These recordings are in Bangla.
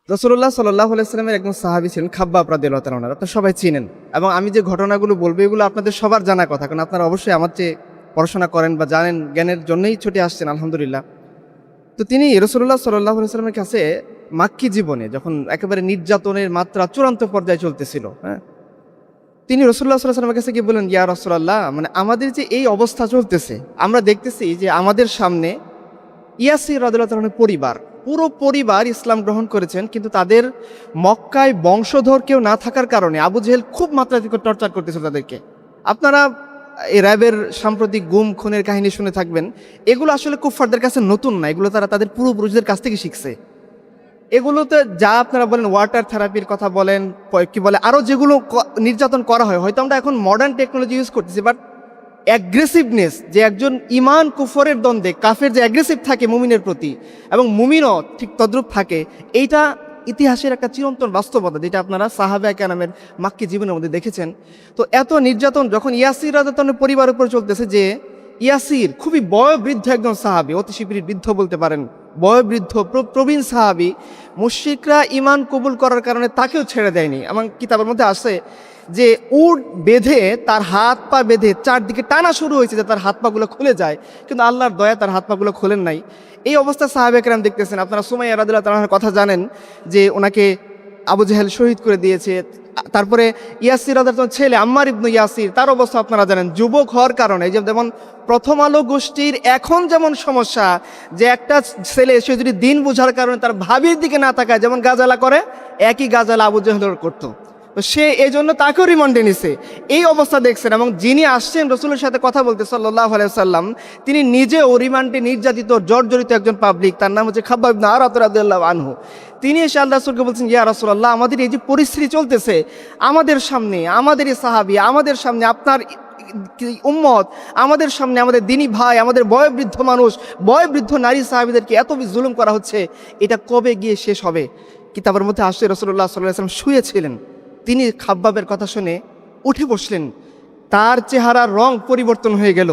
রাসূলুল্লাহ সাল্লাল্লাহু আলাইহি ওয়াসাল্লামের একজন সাহাবী ছিলেন খাব্বাব রাদিয়াল্লাহু তাআলা আনহু। আপনারা সবাই চিনেন এবং আমি যে ঘটনাগুলো বলবো এগুলো আপনাদের সবার জানা কথা, কারণ আপনারা অবশ্যই আমার চেয়ে পড়াশোনা করেন বা জানেন, জ্ঞানের জন্যই ছুটে আসছেন আলহামদুলিল্লাহ। তো তিনি রাসূলুল্লাহ সাল্লাল্লাহু আলাইহি ওয়াসাল্লামের কাছে মাক্কি জীবনে যখন একেবারে নির্যাতনের মাত্রা চূড়ান্ত পর্যায়ে চলতেছিল, তিনি রাসূলুল্লাহ সাল্লাল্লাহু আলাইহি ওয়াসাল্লামের কাছে গিয়ে বললেন, ইয়া রাসূলুল্লাহ, মানে আমাদের যে এই অবস্থা চলতেছে, আমরা দেখতেছি যে আমাদের সামনে ইয়াসির রাদিয়াল্লাহু তাআলার পরিবার, পুরো পরিবার ইসলাম গ্রহণ করেছেন, কিন্তু তাদের মক্কায় বংশধর কেউ না থাকার কারণে আবু জেহেল খুব মাত্রাধিক টর্চার করতেছিল তাদেরকে। আপনারা এই র্যাবের সাম্প্রতিক গুম খুনের কাহিনী শুনে থাকবেন, এগুলো আসলে কুফফারদের কাছে নতুন না, এগুলো তারা তাদের পূর্বপুরুষদের কাছ থেকে শিখছে। এগুলোতে যা আপনারা বলেন ওয়াটার থেরাপির কথা বলেন, কি বলে আরও যেগুলো নির্যাতন করা হয়, হয়তো আমরা এখন মডার্ন টেকনোলজি ইউজ করতেছি, বাট অ্যাগ্রেসিভনেস যে একজন ইমান কুফরের দ্বন্দ্বে কাফের যে অ্যাগ্রেসিভ থাকে মুমিনের প্রতি এবং মুমিনও ঠিক তদ্রূপ থাকে, এইটা ইতিহাসের একটা চিরন্তন বাস্তবতা, যেটা আপনারা সাহাবায়ে কেরামের মাক্কি জীবনের মধ্যে দেখেছেন। তো এত নির্যাতন যখন ইয়াসির রাদিয়াল্লাহু তাআলার পরিবারের উপর চলতেছে, যে ইয়াসির খুবই বয়োবৃদ্ধ একজন সাহাবী, অতি শিবির বৃদ্ধ বলতে পারেন, বয়োবৃদ্ধ প্রবীণ সাহাবী, মুশরিকরা ইমান কবুল করার কারণে তাকেও ছেড়ে দেয়নি। আমার কিতাবের মধ্যে আসে যে উট বেঁধে তার হাত পা বেঁধে চারদিকে টানা শুরু হয়েছে যে তার হাত পাগুলো খুলে যায়, কিন্তু আল্লাহর দয়া তার হাত পাগুলো খোলেন নাই। এই অবস্থা সাহাবায়ে কেরাম দেখতেছেন। আপনারা সুমাইয়া রাদিয়াল্লাহু তাআলার কথা জানেন যে ওনাকে আবু জেহেল শহীদ করে দিয়েছে। তারপরে ইয়াসির রাদিয়াল্লাহু ছেলে আম্মার ইবনু ইয়াসির, তার অবস্থা আপনারা জানেন, যুবক হওয়ার কারণে, যেমন প্রথম আলো গোষ্ঠীর এখন যেমন সমস্যা যে একটা ছেলে সে যদি দিন বোঝার কারণে তার ভাবির দিকে না তাকায়, যেমন গাজালা করে, একই গাজালা আবু জেহেল করতো, তো সে এই জন্য তাকেও রিমান্ডে নিছে। এই অবস্থা দেখছেন, এবং যিনি আসছেন রসুলের সাথে কথা বলতে সাল্লাল্লাহু আলাইহি ওয়াসাল্লাম, তিনি নিজেও রিমান্ডে নির্যাতিত জর্জরিত একজন পাবলিক, তার নাম হচ্ছে খাব্বাব ইবনে আরাত রাদিয়াল্লাহু আনহু। তিনি এসে আল্লাহ রাসূলকে বলছেন, ইয়া রাসূলুল্লাহ, আমাদের এই যে পরিস্থিতি চলতেছে, আমাদের সামনে, আমাদের এই সাহাবী, আমাদের সামনে আপনার উম্মত, আমাদের সামনে আমাদের দিনী ভাই, আমাদের বয়োবৃদ্ধ মানুষ, বয়োবৃদ্ধ নারী সাহাবীদেরকে এত জুলুম করা হচ্ছে, এটা কবে গিয়ে শেষ হবে? কিতাবের মধ্যে আসছে রাসূলুল্লাহ সাল্লাল্লাহু আলাইহি ওয়াসাল্লাম শুয়েছিলেন, তিনি খাব্বাবের কথা শুনে উঠে বসলেন, তার চেহারার রং পরিবর্তন হয়ে গেল।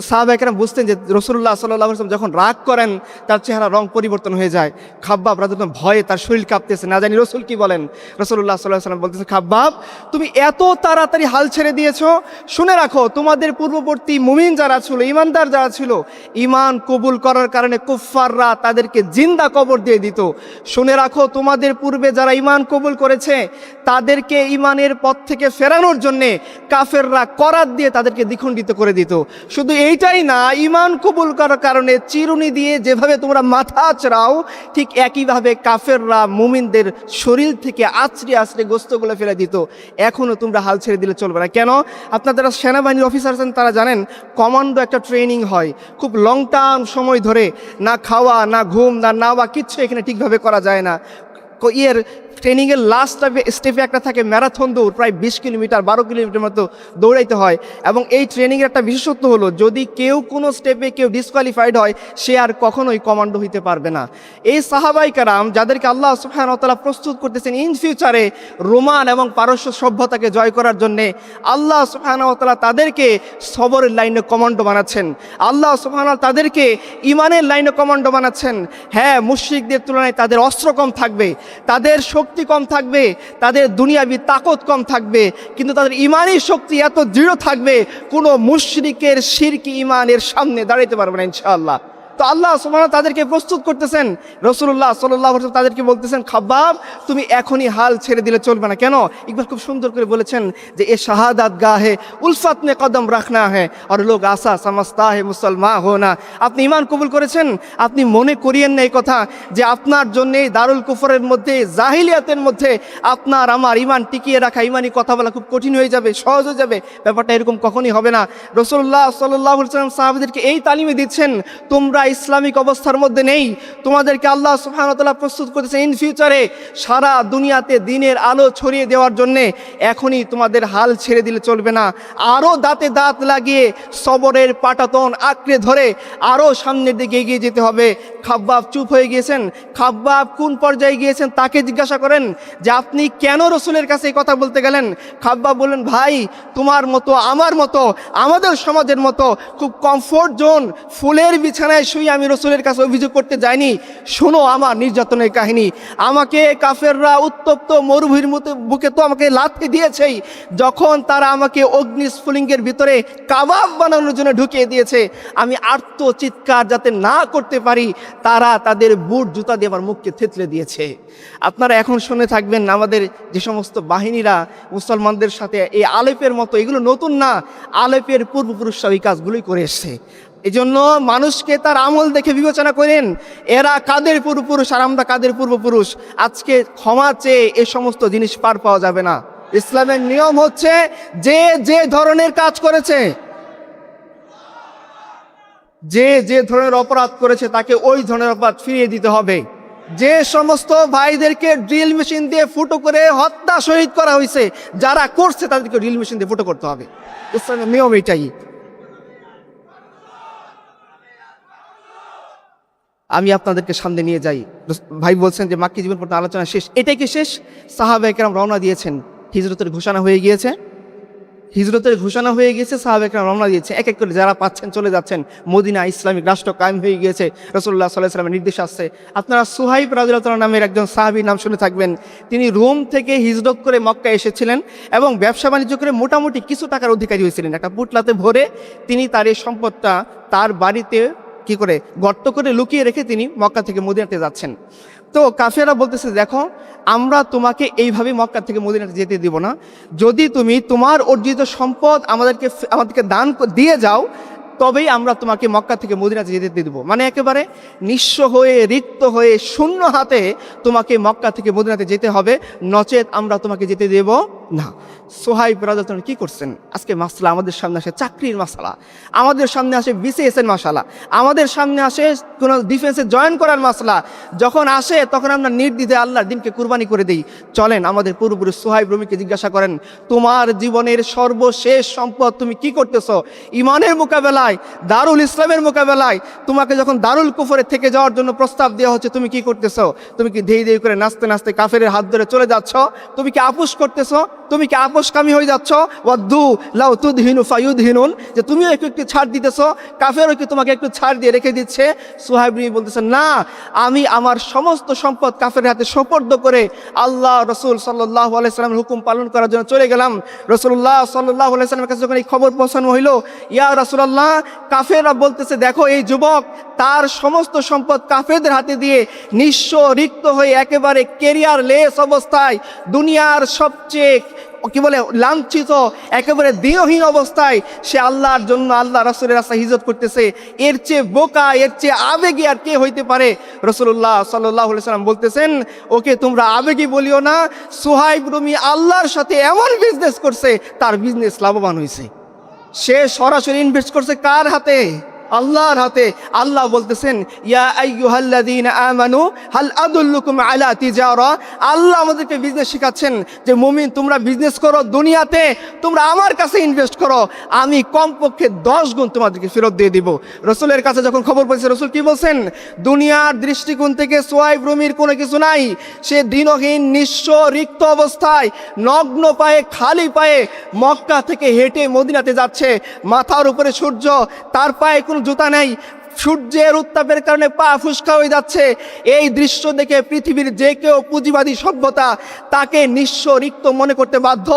সাহাবায়ে কেরাম বুঝতেন যে রাসূলুল্লাহ সাল্লাল্লাহু আলাইহি ওয়াসাল্লাম যখন রাগ করেন তার চেহারা রং পরিবর্তন হয়ে যায়। খাব্বাব রাদিয়াল্লাহু আনহু ভয়ে তার শরীর কাঁপতেছে, না জানি রসুল কি বলেন। রাসূলুল্লাহ সাল্লাল্লাহু আলাইহি ওয়াসাল্লাম বলতেছে, খাব্বাব, তুমি এত তাড়াতাড়ি হাল ছেড়ে দিয়েছো, শুনে রাখো তোমাদের পূর্ববর্তী মুমিন যারা ছিল, ইমানদার যারা ছিল, ইমান কবুল করার কারণে কুফফাররা তাদেরকে জিন্দা কবর দিয়ে দিত। শুনে রাখো তোমাদের পূর্বে যারা ইমান কবুল করেছে তাদেরকে ইমানের পথ থেকে ফেরানোর জন্যে কাফেররা করাত দিয়ে তাদেরকে দ্বিখণ্ডিত করে দিত। শুধু এইটাই না, ইমান কবুল করার কারণে চিরুনি দিয়ে যেভাবে তোমরা মাথা আঁচড়াও, ঠিক একইভাবে কাফেররা মুমিনদের শরীর থেকে আছড়ে আছড়ে গোস্তগুলো ফেলে দিত। এখনও তোমরা হাল ছেড়ে দিলে চলবে না। কেন? আপনার যারা সেনাবাহিনীর অফিসার আছেন তারা জানেন, কমান্ডো একটা ট্রেনিং হয় খুব লং টার্ম সময় ধরে, না খাওয়া, না ঘুম, না নাওয়া, কিচ্ছু এখানে ঠিকভাবে করা যায় না। এর ট্রেনিংয়ের লাস্ট স্টেপে একটা থাকে ম্যারাথন দৌড়, প্রায় 20 কিলোমিটার 12 কিলোমিটার মতো দৌড়াইতে হয়। এবং এই ট্রেনিংয়ের একটা বিশেষত্ব হলো, যদি কেউ কোনো স্টেপে কেউ ডিসকোয়ালিফাইড হয়, সে আর কখনোই কমান্ডো হইতে পারবে না। এই সাহাবায়ে কেরাম যাদেরকে আল্লাহ সুবহানাহু ওয়া তাআলা প্রস্তুত করতেছেন ইন ফিউচারে রোমান এবং পারস্য সভ্যতাকে জয় করার জন্যে, আল্লাহ সুবহানাহু ওয়া তাআলা তাদেরকে সবরের লাইনে কমান্ডো বানাচ্ছেন, আল্লাহ সুবহানাহু ওয়া তাআলা তাদেরকে ইমানের লাইনে কমান্ডো বানাচ্ছেন। হ্যাঁ, মুশরিকদের তুলনায় তাদের অস্ত্র কম থাকবে, তাদের শক্তি কম থাকবে, তাদের দুনিয়াবি তাকত কম থাকবে, কিন্তু তাদের ইমানি শক্তি এত দৃঢ় থাকবে, কোনো মুশরিকের শিরকি ইমানের সামনে দাঁড়াইতে পারবে না ইনশাআল্লাহ। তো আল্লাহ সুবহানাহু তাদেরকে প্রস্তুত করতেছেন। রাসূলুল্লাহ সাল্লাল্লাহু আলাইহি ওয়াসাল্লাম তাদেরকে বলতেছেন, খাব্বাব, তুমি এখনই হাল ছেড়ে দিলে চলবে না। কেন? ইকবাল খুব সুন্দর করে বলেছেন যে এ শাহাদাত গাহে উলফত মে কদম রাখনা হ্যাঁ আর লোক আসা সমস্তা হে মুসলমান হোনা। আপনি ইমান কবুল করেছেন, আপনি মনে করিয়েন না এই কথা যে আপনার জন্যে দারুল কুফরের মধ্যে, জাহিলিয়াতের মধ্যে আপনার আমার ইমান টিকিয়ে রাখা, ইমানি কথা বলা খুব কঠিন হয়ে যাবে, সহজ হয়ে যাবে। ব্যাপারটা এরকম কখনই হবে না। রাসূলুল্লাহ সাল্লাল্লাহু আলাইহি ওয়াসাল্লাম সাহাবাদেরকে এই তালিমে দিচ্ছেন, তোমরা ইসলামিক অবস্থার মধ্যে নেই, তোমাদেরকে আল্লাহ সুবহানাহু ওয়া তাআলা প্রস্তুত করতেছে ইন ফিউচারে সারা দুনিয়াতে দিনের আলো ছড়িয়ে দেওয়ার জন্যে। এখনই তোমাদের হাল ছেড়ে দিলে চলবে না, আরও দাঁতে দাঁত লাগিয়ে সবরের পাটাতন আঁকড়ে ধরে আরও সামনের দিকে এগিয়ে যেতে হবে। খাব্বাব চুপ হয়ে গিয়েছেন। খাব্বাব কোন পর্যায়ে গিয়েছেন তাকে জিজ্ঞাসা করেন যে আপনি কেন রসুলের কাছে এই কথা বলতে গেলেন? খাব্বাব বললেন, ভাই, তোমার মতো আমার মতো আমাদের সমাজের মতো খুব কমফোর্ট জোন, ফুলের বিছানায় শুয়ে আমি রসুলের কাছে অভিযোগ করতে যাইনি, শোনো আমার নির্যাতনের কাহিনী। আমাকে কাফেররা উত্তপ্ত মরুভূমির মতো বুকে তো আমাকে লাথি দিয়েছেই, যখন তারা আমাকে অগ্নিস্ফুলিঙ্গের ভিতরে কাবাব বানানোর জন্য ঢুকিয়ে দিয়েছে, আমি আর্ত চিৎকার যাতে না করতে পারি, তারা তাদের বুট জুতা দিয়ে আমার মুখকে থেতলে দিয়েছে। আপনারা এখন শুনে থাকবেন আমাদের যে সমস্ত বাহিনীরা মুসলমানদের সাথে এই আলেপের মতো, এগুলো নতুন না, আলেপের পূর্বপুরুষরা এই কাজগুলোই করে এসছে। এই জন্য মানুষকে তার আমল দেখে বিবেচনা করেন, এরা কাদের পূর্বপুরুষ আর আমরা কাদের পূর্বপুরুষ। আজকে ক্ষমা চেয়ে এ সমস্ত জিনিস পার পাওয়া যাবে না। ইসলামের নিয়ম হচ্ছে যে যে ধরনের কাজ করেছে, যে যে ধরনের অপরাধ করেছে তাকে ওই ধরনের অপরাধ ফিরিয়ে দিতে হবে। যে সমস্ত ভাইদেরকে ড্রিল মেশিন দিয়ে ফুটো করে হত্যা শহীদ করা হয়েছে, যারা করছে তাদেরকে ড্রিল মেশিন দিয়ে ফুটো করতে হবে। ইসলামের নিয়ম এটাই। আমি আপনাদেরকে সামনে নিয়ে যাই। ভাই বলছেন যে মাক্কি জীবন পর্যন্ত আলোচনা শেষ, এটাই কি শেষ? সাহাবায়ে কেরাম রওনা দিয়েছেন, হিজরতের ঘোষণা হয়ে গিয়েছে, হিজরতের ঘোষণা হয়ে গিয়েছে, সাহাবায়ে কেরাম রওনা দিয়েছে, এক এক করে যারা পাচ্ছেন চলে যাচ্ছেন। মদিনা ইসলামিক রাষ্ট্র কায়েম হয়ে গিয়েছে, রাসূলুল্লাহ সাল্লাল্লাহু আলাইহি ওয়াসাল্লামের নির্দেশ আসছে। আপনারা সুহাইব রাদিয়াল্লাহু তাআলা নামের একজন সাহাবীর নাম শুনে থাকবেন। তিনি রোম থেকে হিজরত করে মক্কা এসেছিলেন এবং ব্যবসা বাণিজ্য করে মোটামুটি কিছু টাকার অধিকারী হয়েছিলেন। একটা পুটলাতে ভরে তিনি তার এই সম্পদটা তার বাড়িতে কি করে গর্ত করে লুকিয়ে রেখে তিনি মক্কা থেকে মদিনাতে যাচ্ছেন। তো কাফেররা বলতেছে, দেখো আমরা তোমাকে এইভাবে মক্কা থেকে মদিনাতে যেতে দিব না, যদি তুমি তোমার অর্জিত সম্পদ আমাদেরকে দান দিয়ে যাও, তবেই আমরা তোমাকে মক্কা থেকে মদিনাতে যেতে দেবো। মানে একেবারে নিঃস্ব হয়ে রিক্ত হয়ে শূন্য হাতে তোমাকে মক্কা থেকে মদিনাতে যেতে হবে, নচেত আমরা তোমাকে যেতে দেব না। সোহাইব রাদিয়াল্লাহু তাআলা কি করছেন? আজকে মাসলা আমাদের সামনে আসে চাকরির মাসালা, আমাদের সামনে আসে বিসিএসের মাসালা, আমাদের সামনে আসে কোনো ডিফেন্সে জয়েন করার মাসলা। যখন আসে তখন আমরা নির্দ্বিধায় আল্লাহর দিনকে কুরবানি করে দিই। চলেন আমাদের পূর্বপুরুষ সোহাইব রুমিকে জিজ্ঞাসা করেন, তোমার জীবনের সর্বশেষ সম্পদ তুমি কি করতেছো? ইমানের মোকাবেলায়, দারুল ইসলামের মোকাবেলায় তোমাকে যখন দারুল কুফরে থেকে যাওয়ার জন্য প্রস্তাব দেওয়া হচ্ছে, তুমি কি করতেছো? তুমি কি ধেই ধেই করে নাচতে নাচতে কাফেরের হাত ধরে চলে যাচ্ছ? তুমি কি আপোষ করতেছো? তুমি কি আপোষকামী হয়ে যাচ্ছ? ওয়াদ্দু লাউ তুদহিনু ফায়ুদহিনুন, যে তুমিও একটু ছাড় দিতেছো, কাফেরও কি তোমাকে একটু ছাড় দিয়ে রেখে দিচ্ছে? সুহাইব বলতেছে, না, আমি আমার সমস্ত সম্পদ কাফেরের হাতে সোপর্দ করে আল্লাহ রসুল সাল্লাল্লাহু আলাইহি সাল্লামের হুকুম পালন করার জন্য চলে গেলাম। রাসূলুল্লাহ সাল্লাল্লাহু আলাইহি সাল্লামের কাছে যখন এই খবর পৌঁছানো হইল, ইয়া রাসূলুল্লাহ, কাফেররা বলতেছে, দেখো এই যুবক তার সমস্ত সম্পদ কাফেরদের হাতে দিয়ে নিঃস্ব রিক্ত হয়ে একেবারে কেরিয়ার লেস অবস্থায়, দুনিয়ার সবচেয়ে কি বলে লাঞ্ছিত, একেবারে দেহহীন অবস্থায় সে আল্লাহর জন্য আল্লাহ রাসূলের রাস্তায় হিজরত করতেছে। এর চেয়ে বোকা, এর চেয়ে আবেগী আর কে হইতে পারে? রাসূলুল্লাহ সাল্লাল্লাহু আলাইহি সাল্লাম বলতেছেন, ওকে তোমরা আবেগী বলিও না, সুহাইব রুমি আল্লাহর সাথে এমন বিজনেস করছে, তার বিজনেস লাভবান হয়েছে। সে সরাসরি ইনভেস্ট করছে কার হাতে? আল্লাহর হাতে। আল্লাহ বলতেছেন, ইয়া আইয়ুহাল্লাযীনা আমানু হাল আদুল্লুকুম আলা তিজারা, আল্লাহ আমাদেরকে বিজনেস শেখাচ্ছেন যে মুমিন তোমরা বিজনেস করো, দুনিয়াতে তোমরা আমার কাছে ইনভেস্ট করো, আমি কমপক্ষে 10 গুণ তোমাদেরকে ফেরত দিয়ে দিব। রসুলের কাছে যখন খবর পেয়েছে, রসুল কি বলছেন? দুনিয়ার দৃষ্টিকোণ থেকে সোহাইব রুমির কোনো কিছু নাই, সে দিনহীন নিঃস্ব রিক্ত অবস্থায় নগ্ন পায়ে খালি পায়ে মক্কা থেকে হেঁটে মদিনাতে যাচ্ছে, মাথার উপরে সূর্য, তার পায়ে জুতা নেই, সূর্যের উত্তাপের কারণে পা ফুসকা হয়ে যাচ্ছে। এই দৃশ্য দেখে পৃথিবীর যে কেউ পুঁজিবাদী সভ্যতা তাকে নিঃস্ব রিক্ত মনে করতে বাধ্য।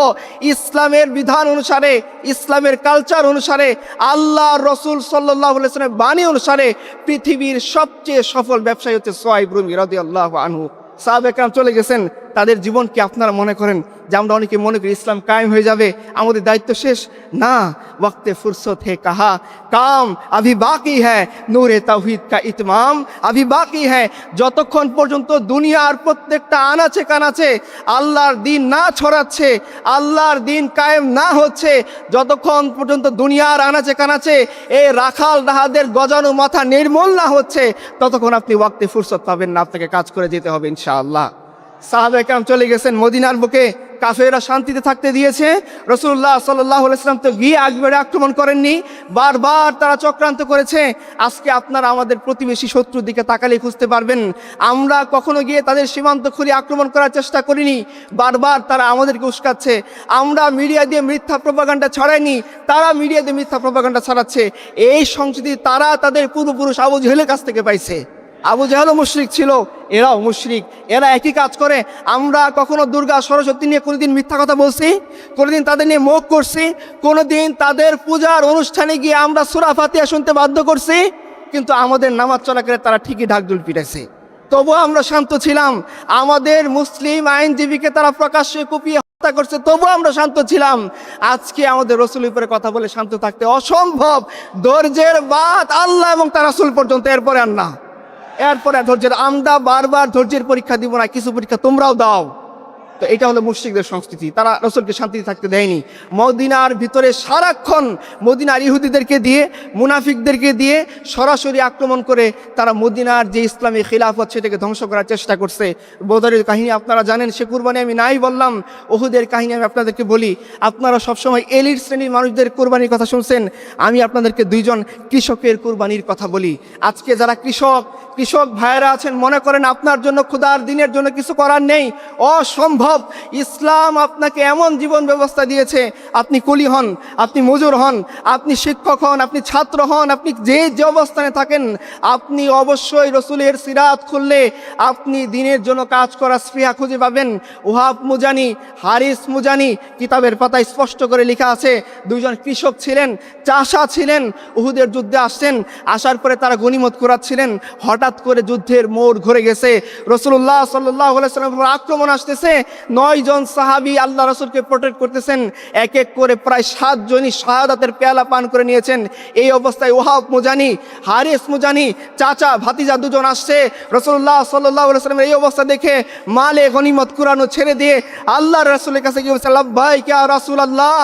ইসলামের বিধান অনুসারে, ইসলামের কালচার অনুসারে, আল্লাহ রসুল সাল্লাল্লাহু আলাইহি ওয়াসাল্লামের বাণী অনুসারে পৃথিবীর সবচেয়ে সফল ব্যবসায়ী হচ্ছে সোহাইব রুমি রাদিয়াল্লাহু আনহু। সাহাবায়ে কেরাম চলে গেছেন, তাদের জীবন কি আপনারা মনে করেন যে আমরা অনেকে মনে করি ইসলাম কায়েম হয়ে যাবে, আমাদের দায়িত্ব শেষ? না, ওয়াক্তে ফুরসত হে কাহা কাম আভি বাকি হ্যায়, নূরে তাওহীদ কা ইতমাম আভি বাকি হ্যায়। যতক্ষণ পর্যন্ত দুনিয়ার প্রত্যেকটা আনাচে কানাচে আল্লাহর দিন না ছড়াচ্ছে, আল্লাহর দিন কায়েম না হচ্ছে, যতক্ষণ পর্যন্ত দুনিয়ার আনাচে কানাচে এই রাখাল রাহাদের গজানো মাথা নির্মূল না হচ্ছে, ততক্ষণ আপনি ওয়াক্তে ফুরসত পাবেন না, আপনাকে কাজ করে যেতে হবে ইনশাআল্লাহ। সাহাবায়ে কেরাম চলে গেছেন মদিনার বুকে, কাফেররা শান্তিতে থাকতে দিয়েছে? রাসূলুল্লাহ সাল্লাল্লাহু আলাইহি ওয়াসাল্লাম তো গিয়ে একবারে আক্রমণ করেননি, বারবার তারা চক্রান্ত করেছে। আজকে আপনারা আমাদের প্রতিবেশী শত্রুর দিকে তাকালেই খুঁজতে পারবেন আমরা কখনো গিয়ে তাদের সীমান্ত খুঁড়ে আক্রমণ করার চেষ্টা করিনি, বারবার তারা আমাদেরকে উস্কাচ্ছে। আমরা মিডিয়া দিয়ে মিথ্যা প্রপাগান্ডা ছড়াইনি, তারা মিডিয়া দিয়ে মিথ্যা প্রপাগান্ডা ছড়াচ্ছে। এই সংস্কৃতি তারা তাদের পূর্বপুরুষ আবু জেহেলের কাছ থেকে পাইছে। আবু জেহেলও মুশরিক ছিল, এরাও মুশরিক, এরা একই কাজ করে। আমরা কখনো দুর্গা সরস্বতী নিয়ে কোনোদিন মিথ্যা কথা বলছি? কোনোদিন তাদের নিয়ে মুখ করছি? কোনোদিন তাদের পূজার অনুষ্ঠানে গিয়ে আমরা সূরা ফাতিহা শুনতে বাধ্য করছি? কিন্তু আমাদের নামাজ চলাকালে তারা ঠিকই ঢাকঢোল পিটাইছে, তবুও আমরা শান্ত ছিলাম। আমাদের মুসলিম আইনজীবীকে তারা প্রকাশ্যে কুপিয়ে হত্যা করছে, তবুও আমরা শান্ত ছিলাম। আজকে আমাদের রসুলের উপরে কথা বলে শান্ত থাকতে অসম্ভব। ধৈর্যের বাত আল্লাহ এবং তার রাসূল পর্যন্ত, এরপরে আর না, এরপরে ধৈর্যের। আমরা বারবার ধৈর্যের পরীক্ষা দিব না, কিছু পরীক্ষা তোমরাও দাও। তো এটা হলো মুশরিকদের সংস্কৃতি, তারা রাসূলকে শান্তিতে থাকতে দেয়নি। মদিনার ভিতরে সারাক্ষণ মদিনার ইহুদিদেরকে দিয়ে, মুনাফিকদেরকে দিয়ে সরাসরি আক্রমণ করে তারা মদিনার যে ইসলামী খিলাফত সেটাকে ধ্বংস করার চেষ্টা করছে। বদরের কাহিনী আপনারা জানেন, সে কুরবানি আমি নাই বললাম। উহুদের কাহিনী আমি আপনাদেরকে বলি। আপনারা সবসময় এলিট শ্রেণীর মানুষদের কুরবানির কথা শুনছেন, আমি আপনাদেরকে দুইজন কৃষকের কুরবানির কথা বলি। আজকে যারা কৃষক ভাইয়েরা আছেন, মনে করেন আপনার জন্য ক্ষুধার দিনের জন্য কিছু করার নেই, অসম্ভব। ইসলাম আপনাকে এমন জীবন ব্যবস্থা দিয়েছে, আপনি কুলি হন, আপনি মজুর হন, আপনি শিক্ষক হন, আপনি ছাত্র হন, আপনি যে অবস্থানে থাকেন, আপনি অবশ্যই রসুলের সিরাত খুললে আপনি দিনের জন্য কাজ করার স্পৃহা খুঁজে পাবেন। ওহাব মুজানি, হারিস মুজানি কিতাবের পাতায় স্পষ্ট করে লেখা আছে, দুইজন কৃষক ছিলেন, চাষা ছিলেন, উহুদের যুদ্ধে আসছেন। আসার পরে তারা গনিমত কুড়াচ্ছিলেন, হঠাৎ করে যুদ্ধের মোড় ঘুরে গেছে। রাসূলুল্লাহ সাল্লাল্লাহু আলাইহি ওয়াসাল্লামের উপর আক্রমণ আসতেছে। 9 জন সাহাবী আল্লাহ রাসূলকে প্রোটেক্ট করতেছেন, এক এক করে প্রায় 7 জনই শাহাদাতের পেয়ালা পান করে নিয়েছেন। এই অবস্থায় ওহাব মুজানি, হারিস মুজানি চাচা ভাতিজা দুজন আসছে। রাসূলুল্লাহ সাল্লাল্লাহু আলাইহি ওয়াসাল্লামের এই অবস্থা দেখে মালে গনিমত কুরানো ছেড়ে দিয়ে আল্লাহর রাসূলের কাছে গিয়ে বলছে, লাব্বাইক ইয়া রাসূলুল্লাহ,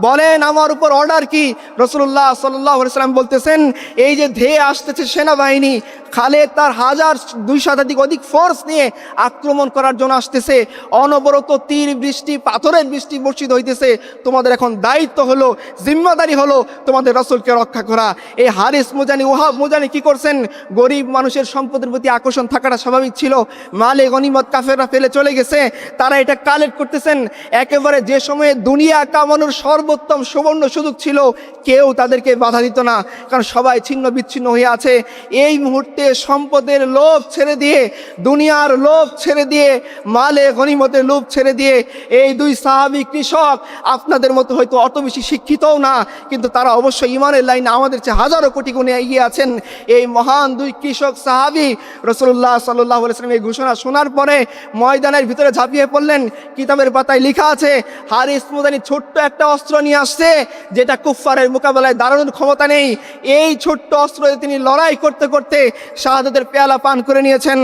বলেন আমার উপর অর্ডার কি? রাসূলুল্লাহ সাল্লাল্লাহু আলাইহি ওয়াসাল্লাম বলতেছেন, এই যে ধেয়ে আসতেছে সেনাবাহিনী, খালেদ তার 1200 অধিক ফোর্স নিয়ে আক্রমণ করার জন্য আসতেছে, অনবরত তীর বৃষ্টি, পাথরের বৃষ্টি বর্ষিত হইতেছে। তোমাদের এখন দায়িত্ব হলো, জিম্মাদারি হলো তোমাদের রাসূলকে রক্ষা করা। এই হারিস মুজানি, ওহাব মুজানি কি করছেন? গরিব মানুষের সম্পদের প্রতি আকর্ষণ থাকাটা স্বাভাবিক ছিল। মালে গনিমত কাফেররা ফেলে চলে গেছে, তারা এটা কালেক্ট করতেছেন। একেবারে যে সময়ে দুনিয়া কামানোর সর্বোত্তম সুবর্ণ সুযোগ ছিল, কেউ তাদেরকে বাধা দিত না, কারণ সবাই ছিন্ন বিচ্ছিন্ন হয়ে আছে। এই মুহূর্তে সম্পদের লোভ ছেড়ে দিয়ে, দুনিয়ার লোভ ছেড়ে দিয়ে, মালে গনিমতের লোভ ছেড়ে দিয়ে এই দুই সাহাবী কৃষক, আপনাদের মতো হয়তো অত বেশি শিক্ষিতও না, কিন্তু তারা অবশ্যই ইমানের লাইনে আমাদের চেয়ে হাজারো কোটি গুণে এগিয়ে আছেন। এই মহান দুই কৃষক সাহাবী রাসূলুল্লাহ সাল্লাল্লাহু আলাইহি ওয়াসাল্লাম এই ঘোষণা শোনার পরে ময়দানের ভিতরে ঝাঁপিয়ে পড়লেন। কিতাবের পাতায় লেখা আছে, হারিস মুজানি ছোট্ট একটা অস্ত্র নিয়ে আসছে, যেটা কুফফারের মোকাবেলায় দাঁড়ানোর ক্ষমতা নেই। এই ছোট্ট অস্ত্র দিয়ে তিনি লড়াই করতে করতে শাহাদাতের পেয়ালা পান করে নিয়েছেন।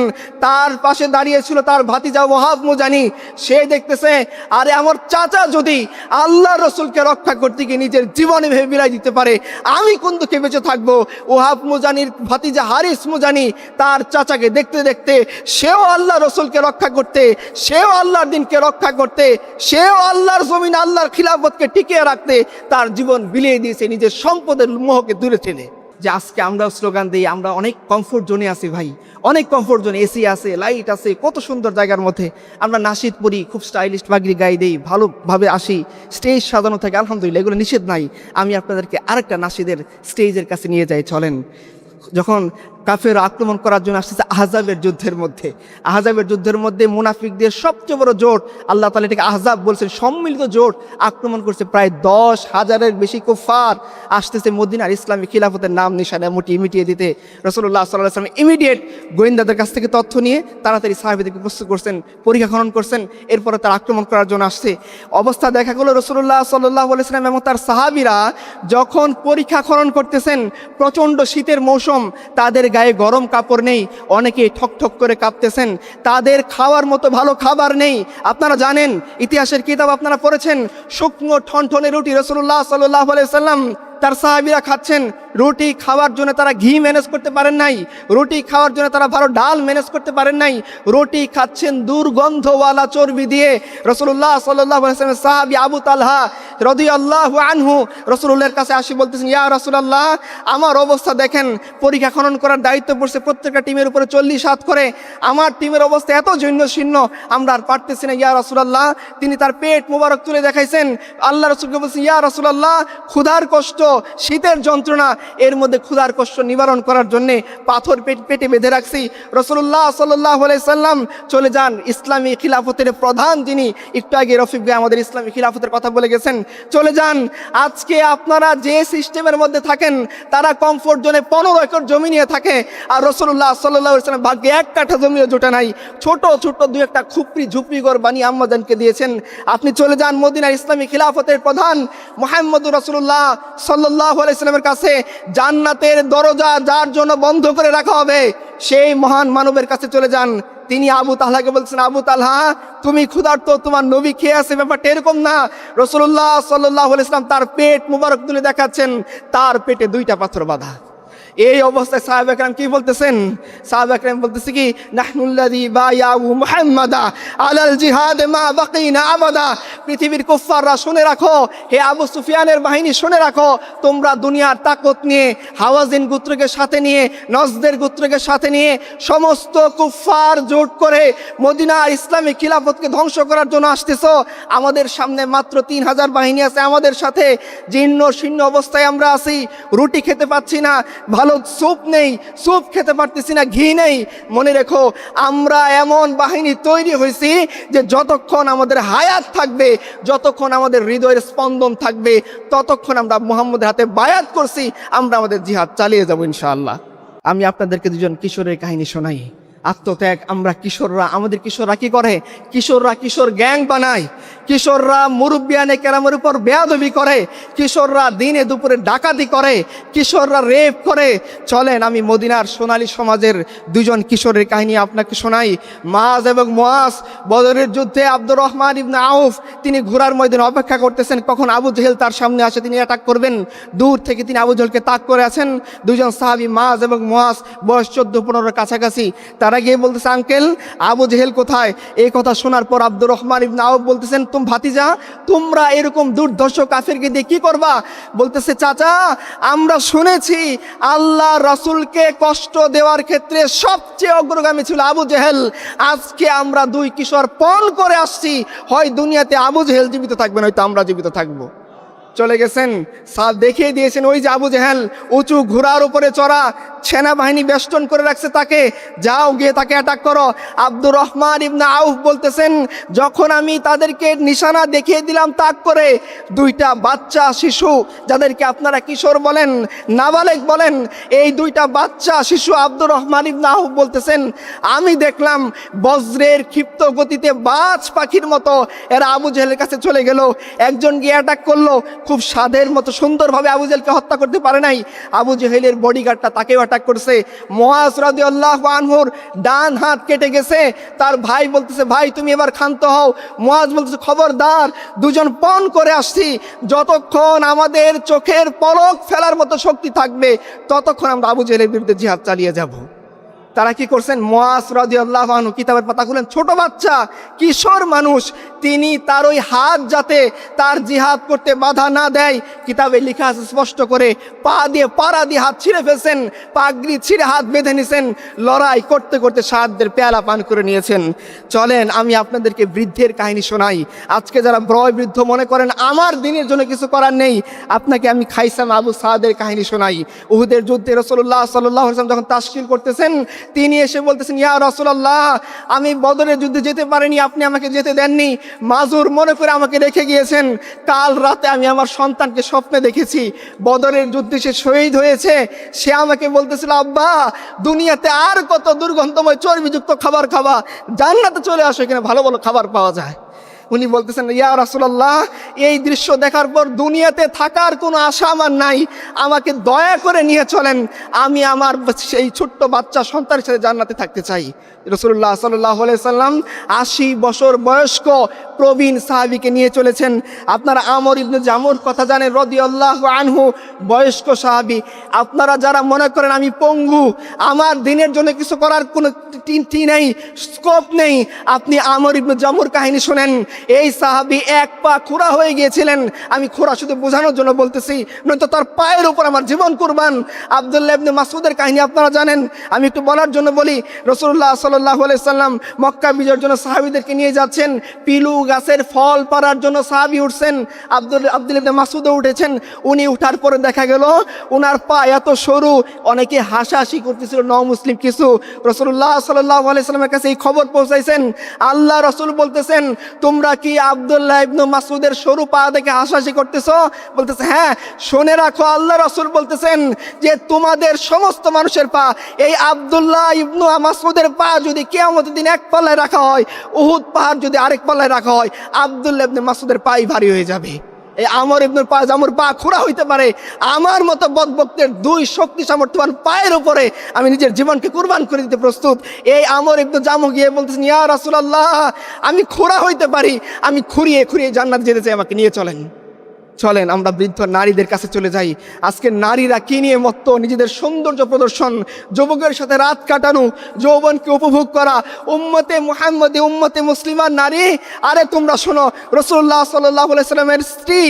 তার পাশে দাঁড়িয়ে ছিল তার ভাতিজা ওহাব মুজানি। সে দেখতেছে, আরে আমার চাচা যদি আল্লাহ রসুলকে রক্ষা করতে গিয়ে নিজের জীবনে ভেবে বিলাই দিতে পারে, আমি কোন দুঃখে বেঁচে থাকবো? ওহাব মুজানির ভাতিজা হারিস মুজানি তার চাচাকে দেখতে দেখতে সেও আল্লাহ রসুলকে রক্ষা করতে, সেও আল্লাহর দিনকে রক্ষা করতে, সেও আল্লাহর জমিন, আল্লাহর খিলাফতকে টিকিয়ে রাখতে তার জীবন বিলিয়ে দিয়েছে নিজের সম্পদের মোহকে দূরে ঠেলে। যে আজকে আমরা স্লোগান দিই, আমরা অনেক কমফোর্ট জোনে আছি ভাই, অনেক কমফোর্ট জোনে, এসি আছে, লাইট আছে, কত সুন্দর জায়গার মধ্যে আমরা নাশিদ পড়ি, খুব স্টাইলিশ পাগড়ি গায়ে দিই, ভালোভাবে আসি, স্টেজ সাজানো থাকে, আলহামদুলিল্লাহ, এগুলো নিষেধ নাই। আমি আপনাদেরকে আরেকটা নাশিদের স্টেজের কাছে নিয়ে যাই, চলেন। যখন কাফের আক্রমণ করার জন্য আসতেছে আহজাবের যুদ্ধের মধ্যে মুনাফিকদের সবচেয়ে বড় জোট, আল্লাহ তাআলা এটাকে আহজাব বলছেন, সম্মিলিত জোট আক্রমণ করছে। প্রায় 10,000-এর বেশি কুফার আসতেছে মদিনার ইসলামী খিলাফতের নাম নিশানা মিটিয়ে দিতে। রাসূলুল্লাহ সাল্লাল্লাহু আলাইহি ওয়াসাল্লাম ইমিডিয়েট গোয়েন্দাদের কাছ থেকে তথ্য নিয়ে তাড়াতাড়ি সাহাবীদেরকে প্রস্তুত করছেন, পরীক্ষা খনন করছেন, এরপরে তার আক্রমণ করার জন্য আসছে। অবস্থা দেখা গেল রাসূলুল্লাহ সাল্লাল্লাহু আলাইহি ওয়াসাল্লাম এবং তার সাহাবীরা যখন পরীক্ষা খনন করতেছেন, প্রচণ্ড শীতের মৌসুম, তাদের গায়ে গরম কাপড় নেই, অনেকে ঠকঠক করে কাঁপতেছেন, তাদের খাওয়ার মতো ভালো খাবার নেই। আপনারা জানেন, ইতিহাসের কিতাব আপনারা পড়েছেন, শুকনো ঠনঠনে রুটি রাসূলুল্লাহ সাল্লাল্লাহু আলাইহি ওয়াসাল্লাম তার সাহাবীরা খাচ্ছেন, রুটি খাওয়ার জন্য তারা ঘি ম্যানেজ করতে পারেন নাই, রুটি খাওয়ার জন্য তারা ভালো ডাল ম্যানেজ করতে পারেন নাই, রুটি খাচ্ছেন দুর্গন্ধওয়ালা চর্বি দিয়ে। রাসূলুল্লাহ সাল্লাল্লাহু আলাইহি ওয়াসাল্লামের সাহাবী আবু তালহা রাদিয়াল্লাহু আনহু রাসূলুল্লাহর কাছে আসি বলতেছেন, ইয়া রাসূলুল্লাহ, আমার অবস্থা দেখেন, পরীক্ষা খনন করার দায়িত্ব পড়ছে প্রত্যেকটা টিমের উপরে 40 হাত করে, আমার টিমের অবস্থা এত জৈন্য শীর্ণ, আমরা আর পারতেছি না ইয়া রাসূলুল্লাহ। তিনি তার পেট মোবারক তুলে দেখাইছেন। আল্লাহ রাসূলকে বলছেন, ইয়া রাসূলুল্লাহ, ক্ষুধার কষ্ট, শীতের যন্ত্রণা, এর মধ্যে ক্ষুধার কষ্ট নিবারণ করার জন্য পাথর পেটে বেঁধে রাখছি। রাসূলুল্লাহ সাল্লাল্লাহু আলাইহি সাল্লাম চলে যান। ইসলামী খিলাফতের প্রধান যিনি, একটু আগে রফিক ভাই আমাদের ইসলামী খিলাফতের কথা বলে গেছেন, চলে যান। আজকে আপনারা যে সিস্টেমের মধ্যে থাকেন, তারা কমফোর্ট জোনে 15 একর জমি নিয়ে থাকে, আর রাসূলুল্লাহ সাল্লাল্লাহু আলাইহি সাল্লাম ভাগ্যে 1 কাঠা জমিও জোটে নাই, ছোট ছোট 2-1টা খুপড়ি ঝুপড়ি ঘর বানিয়ে আম্মাজানকে দিয়েছেন। আপনি চলে যান মদিনার ইসলামী খিলাফতের প্রধান মুহাম্মদুর রাসূলুল্লাহ সাল্লাল্লাহু আলাইহি সাল্লামের কাছে, জান্নাতের দরজা যার জন্য বন্ধ করে রাখা হবে, সেই মহান মানবের কাছে চলে যান। তিনি আবু তালহাকে বলছেন, আবু তালহা, তুমি ক্ষুধার্ত, তোমার নবী খেয়ে আছে, ব্যাপারটা এরকম না। রাসূলুল্লাহ সাল্লাল্লাহু আলাইহি সাল্লাম তার পেট মুবারক তুলে দেখাচ্ছেন, তার পেটে 2টা পাথর বাঁধা। এই অবস্থায় সাহাবা একরাম কি বলতেছেন? সাহাবা একরাম বলতেছে কি, নাহনুল্লাযী বায়াউ মুহাম্মাদা আলাল জিহাদ মা বাকিনা আবাদা। পৃথিবীর কুফফাররা শুনে রাখো, হে আবু সুফিয়ানের বাহিনী শুনে রাখো, তোমরা দুনিয়ার তাকত নিয়ে, হাওয়াজিন গোত্রকে সাথে নিয়ে, নজদের গোত্রকে সাথে নিয়ে সমস্ত কুফফার জোট করে মদিনার ইসলামী খিলাফতকে ধ্বংস করার জন্য আসতেছো। আমাদের সামনে মাত্র 3000 বাহিনী আছে, আমাদের সাথে জীর্ণ শীর্ণ অবস্থায় আমরা আছি, রুটি খেতে পাচ্ছি না, ভালো স্যুপ নেই, স্যুপ খেতে পারতেছি না, ঘি নেই। মনে রেখো, আমরা এমন বাহিনী তৈরি হয়েছি যে যতক্ষণ আমাদের হায়াত থাকবে, যতক্ষণ আমাদের হৃদয়ের স্পন্দন থাকবে, ততক্ষণ আমরা মুহাম্মদের হাতে বায়াত করছি, আমরা আমাদের জিহাদ চালিয়ে যাব ইনশাআল্লাহ। আমি আপনাদেরকে 2জন কিশোরের কাহিনী শোনাই। আত্মত্যাগ। আমরা কিশোররা, আমাদের কিশোররা কি করে? কিশোররা কিশোর গ্যাং বানায়, কিশোররা মুরব্বিয়ানে কেরামের উপর বেয়াদবি করে, কিশোররা দিনে দুপুরে ডাকাতি করে, কিশোররা রেপ করে। চলেন আমি মদিনার সোনালী সমাজের 2জন কিশোরের কাহিনী আপনাকে শোনাই। মাজ এবং মুআজ, বদরের যুদ্ধে আব্দুর রহমান ইবনে আউফ তিনি ঘোড়ার ময়দানে অপেক্ষা করতেছেন কখন আবু জেহেল তার সামনে আসে, তিনি অ্যাটাক করবেন। দূর থেকে তিনি আবু জেহেলকে তাক করে আছেন। 2জন সাহাবী মাজ এবং মুআজ, বয়স 14-15 কাছাকাছি। তারা গিয়ে বলতেছে, আঙ্কেল আবু জেহেল কোথায়? এই কথা শোনার পর আব্দুর রহমান ইবনে আউফ বলতেছেন, তুমি ভাতিজা, তোমরা এরকম দুর্ধর্ষ কাফেরকে দিয়ে কি করবা? বলতেছে, চাচা, আমরা শুনেছি আল্লাহ রাসূলকে কষ্ট দেওয়ার ক্ষেত্রে সবচেয়ে অগ্রগামী ছিল আবু জেহেল। আজকে আমরা 2 কিশোর পণ করে আসছি, হয় দুনিয়াতে আবু জেহেল জীবিত থাকবে, নয়তো আমরা জীবিত থাকবো। চলে গেছেন, দেখিয়ে দিয়েছেন ওই যে আবু জেহেল, উঁচু ঘোড়ার উপরে চড়া, সেনাবাহিনী বেষ্টন করে রাখছে তাকে, যাও গিয়ে তাকে অ্যাটাক করো। আব্দুর রহমান ইবনে আউফ বলতেছেন, যখন আমি তাদেরকে নিশানা দেখিয়ে দিলাম তাক করে, 2টা বাচ্চা শিশু, যাদেরকে আপনারা কিশোর বলেন, নাবালেগ বলেন, এই 2টা বাচ্চা শিশু, আব্দুর রহমান ইবনে আউফ বলতেছেন, আমি দেখলাম বজ্রের ক্ষিপ্ত গতিতে বাজ পাখির মতো এরা আবু জেহেলের কাছে চলে গেল। একজন গিয়ে অ্যাটাক করলো, খুব সাধের মতো সুন্দরভাবে আবু জেহেলকে হত্যা করতে পারে নাই। আবু জেহেলের বডিগার্ডটা তাকেও অ্যাটাক করছে। মুআজ রাদিয়াল্লাহু আনহুর ডান হাত কেটে গেছে। তার ভাই বলতেছে, ভাই তুমি এবার ক্ষান্ত হও। মুআজ বলতেছে, খবরদার, 2জন পণ করে আসছি, যতক্ষণ আমাদের চোখের পলক ফেলার মতো শক্তি থাকবে, ততক্ষণ আমরা আবু জেহেলের বিরুদ্ধে জিহাদ চালিয়ে যাব। তারা কি করছেন? মুআজ রাদিয়াল্লাহু আনহু কিতাবের পাতা খুলেন, ছোট বাচ্চা, কিশোর মানুষ, তিনি তার ওই হাত যাতে তার জিহাদ করতে বাধা না দেয়, কিতাবে লেখা আছে স্পষ্ট করে, পাড়া দিয়ে হাত ছিঁড়ে ফেলছেন, পাগড়ি ছিঁড়ে হাত বেঁধে নিয়েছেন, লড়াই করতে করতে শাহাদাতের পেয়ালা পান করে নিয়েছেন। চলেন আমি আপনাদেরকে বৃদ্ধের কাহিনী শোনাই। আজকে যারা বয় বৃদ্ধ মনে করেন আমার দিনের জন্য কিছু করার নেই, আপনাকে আমি খাইসাম আবু সাদের কাহিনী শোনাই। উহুদের যুদ্ধে রাসূলুল্লাহ সাল্লাল্লাহু আলাইহি ওয়াসাল্লাম যখন তাশকিল করতেছেন, তিনি এসে বলতেছেন, ইয়া রাসূলুল্লাহ, আমি বদরের যুদ্ধে যেতে পারিনি, আপনি আমাকে যেতে দেননি, মাজুর মনে করে আমাকে রেখে গিয়েছেন। কাল রাতে আমি আমার সন্তানকে স্বপ্নে দেখেছি বদরের যুদ্ধে সে শহীদ হয়েছে। সে আমাকে বলতেছিল, আব্বা, দুনিয়াতে আর কত দুর্গন্ধময় চর্বিযুক্ত খাবার খাবা, জান্নাতে চলে আসো, এখানে ভালো ভালো খাবার পাওয়া যায়। উনি বলতেছেন, ইয়া রাসূলুল্লাহ, এই দৃশ্য দেখার পর দুনিয়াতে থাকার কোনো আশা আমার নাই, আমাকে দয়া করে নিয়ে চলেন, আমি আমার সেই ছোট্ট বাচ্চা সন্তানের সাথে জান্নাতে থাকতে চাই। রাসূলুল্লাহ সাল্লাল্লাহু আলাইহি সাল্লাম 80 বছর বয়স্ক প্রবীণ সাহাবীকে নিয়ে চলেছেন। আপনারা আমর ইবনে জামুর কথা জানেন রাদিয়াল্লাহু আনহু, বয়স্ক সাহাবী। আপনারা যারা মনে করেন আমি পঙ্গু, আমার দিনের জন্য কিছু করার কোনো নেই, স্কোপ নেই, আপনি আমর ইবনে জামুর কাহিনী শুনেন। এই সাহাবী এক পা খোঁড়া হয়ে গিয়েছিলেন। আমি খোঁড়া শুধু বোঝানোর জন্য বলতেছি, নয়তো তার পায়ের উপর আমার জীবন কুরবান। আব্দুল্লাহ ইবনে মাসউদের কাহিনী আপনারা জানেন, আমি একটু বলার জন্য বলি। রাসূলুল্লাহ সাল্লাল্লাহু আলাইহি সাল্লাম মক্কা বিজয়ের জন্য সাহাবীদেরকে নিয়ে যাচ্ছেন। পিলু গাছের ফল পাড়ার জন্য সাহাবী উঠছেন, আব্দুল্লাহ ইবনে মাসউদও উঠেছেন। উনি উঠার পরে দেখা গেল ওনার পা এত সরু, অনেকে হাসাহাসি করতেছিল, মুসলিম কিছু। রাসূলুল্লাহ সাল্লাল্লাহু আলাইহি সাল্লামের কাছে এই খবর পৌঁছাইছেন। আল্লাহ রাসূল বলতেছেন, তোমরা কি আব্দুল্লাহ ইবনে মাসউদের সরু পা দেখে হাসাহাসি করতেছো? বলতেছে, হ্যাঁ। শুনে রাখো, আল্লাহ রাসূল বলতেছেন যে তোমাদের সমস্ত মানুষের পা, এই আব্দুল্লাহ ইবনে মাসউদের পা যদি কিয়ামতের দিন এক পাল্লায় রাখা হয়, উহুদ পাহাড় যদি আরেক পাল্লায় রাখা হয়, আব্দুল্লাহ ইবনে মাসউদের পাই ভারী হয়ে যাবে। এই আমর ইবনে জামুর পা খোঁড়া হইতে পারে, আমার মতো বদবক্তের দুই শক্তি সামর্থ্যবান পায়ের উপরে আমি নিজের জীবনকে কুরবান করে দিতে প্রস্তুত। এই আমর ইবনে জামু গিয়ে বলতেছেন, ইয়া রাসূলুল্লাহ, আমি খোঁড়া হইতে পারি, আমি খুঁড়িয়ে খুঁড়িয়ে জান্নাত যেতে চাই, আমাকে নিয়ে চলেন। চলেন আমরা বৃদ্ধ নারীদের কাছে চলে যাই। আজকে নারীরা কি নিয়ে মত্ত, নিজেদের সৌন্দর্য প্রদর্শন, যুবকের সাথে রাত কাটানো, যৌবনকে উপভোগ করা, উম্মতে মুহাম্মদী, উম্মতে মুসলিমার নারী। আরে তোমরা শোনো, রাসূলুল্লাহ সাল্লাল্লাহু আলাইহি সাল্লামের স্ত্রী